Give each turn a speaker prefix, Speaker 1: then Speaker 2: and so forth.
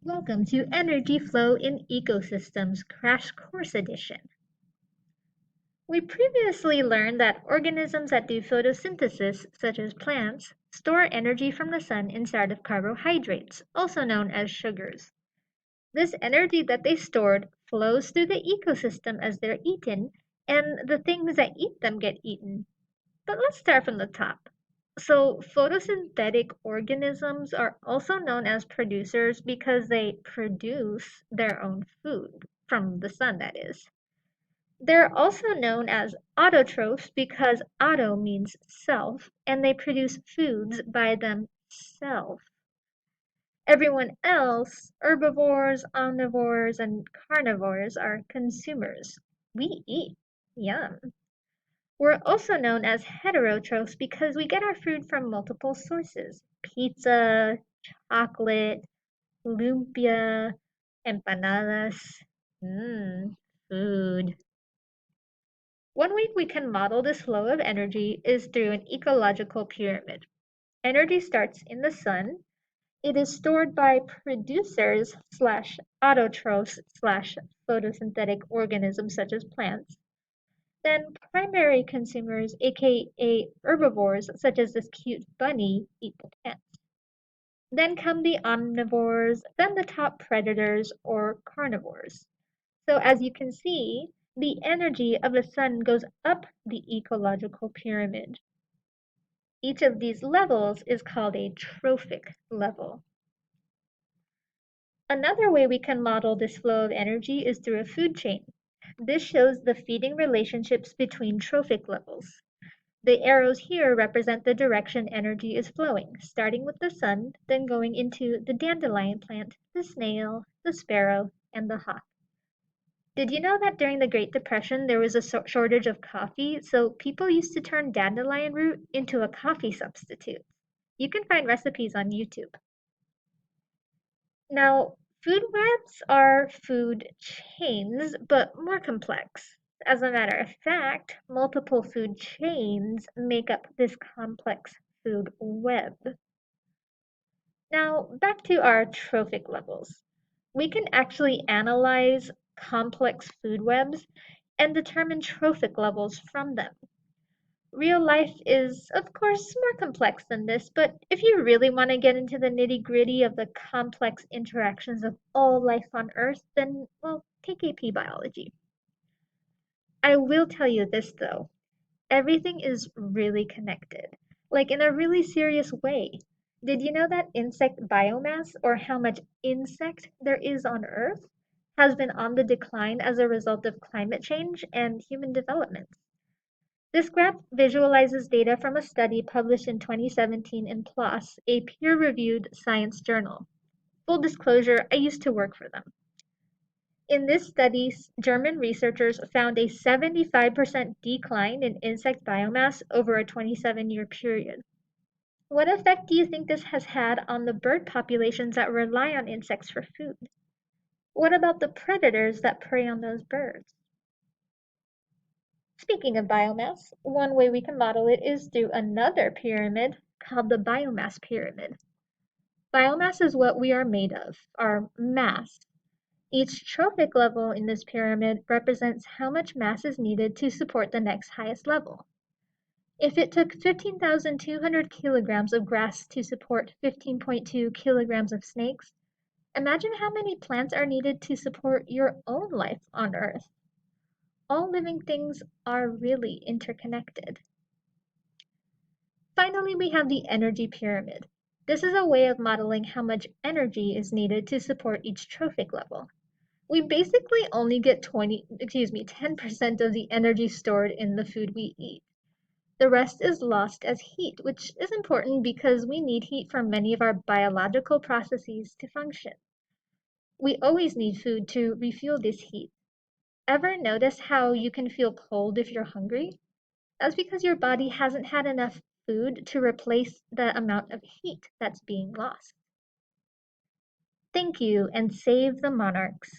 Speaker 1: Welcome to Energy Flow in Ecosystems Crash Course Edition. We previously learned that organisms that do photosynthesis, such as plants, store energy from the sun inside of carbohydrates, also known as sugars. This energy that they stored flows through the ecosystem as they're eaten, and the things that eat them get eaten. But let's start from the top. So, photosynthetic organisms are also known as producers because they produce their own food from the sun, that is. They're also known as autotrophs because auto means self, and they produce foods by themselves. Everyone else, herbivores, omnivores, and carnivores, are consumers. We eat. Yum. We're also known as heterotrophs because we get our food from multiple sources: pizza, chocolate, lumpia, empanadas. Mmm, food. One way we can model this flow of energy is through an ecological pyramid. Energy starts in the sun. It is stored by producers slash autotrophs slash photosynthetic organisms such as plants. Then primary consumers, aka herbivores, such as this cute bunny, eat the plants. Then come the omnivores, then the top predators or carnivores. So as you can see, the energy of the sun goes up the ecological pyramid. Each of these levels is called a trophic level. Another way we can model this flow of energy is through a food chain. This shows the feeding relationships between trophic levels. The arrows here represent the direction energy is flowing, starting with the sun, then going into the dandelion plant, the snail, the sparrow, and the hawk. Did you know that during the Great Depression there was a shortage of coffee, so people used to turn dandelion root into a coffee substitute? You can find recipes on YouTube. Now, food webs are food chains, but more complex. As a matter of fact, multiple food chains make up this complex food web. Now, back to our trophic levels. We can actually analyze complex food webs and determine trophic levels from them. Real life is, of course, more complex than this, but if you really want to get into the nitty-gritty of the complex interactions of all life on Earth, then, well, take AP Biology. I will tell you this, though. Everything is really connected, like in a really serious way. Did you know that insect biomass, or how much insect there is on Earth, has been on the decline as a result of climate change and human development? This graph visualizes data from a study published in 2017 in PLOS, a peer-reviewed science journal. Full disclosure, I used to work for them. In this study, German researchers found a 75% decline in insect biomass over a 27-year period. What effect do you think this has had on the bird populations that rely on insects for food? What about the predators that prey on those birds? Speaking of biomass, one way we can model it is through another pyramid called the biomass pyramid. Biomass is what we are made of, our mass. Each trophic level in this pyramid represents how much mass is needed to support the next highest level. If it took 15,200 kilograms of grass to support 15.2 kilograms of snakes, imagine how many plants are needed to support your own life on Earth. All living things are really interconnected. Finally, we have the energy pyramid. This is a way of modeling how much energy is needed to support each trophic level. We basically only get 10% of the energy stored in the food we eat. The rest is lost as heat, which is important because we need heat for many of our biological processes to function. We always need food to refuel this heat. Ever notice how you can feel cold if you're hungry? That's because your body hasn't had enough food to replace the amount of heat that's being lost. Thank you, and save the monarchs.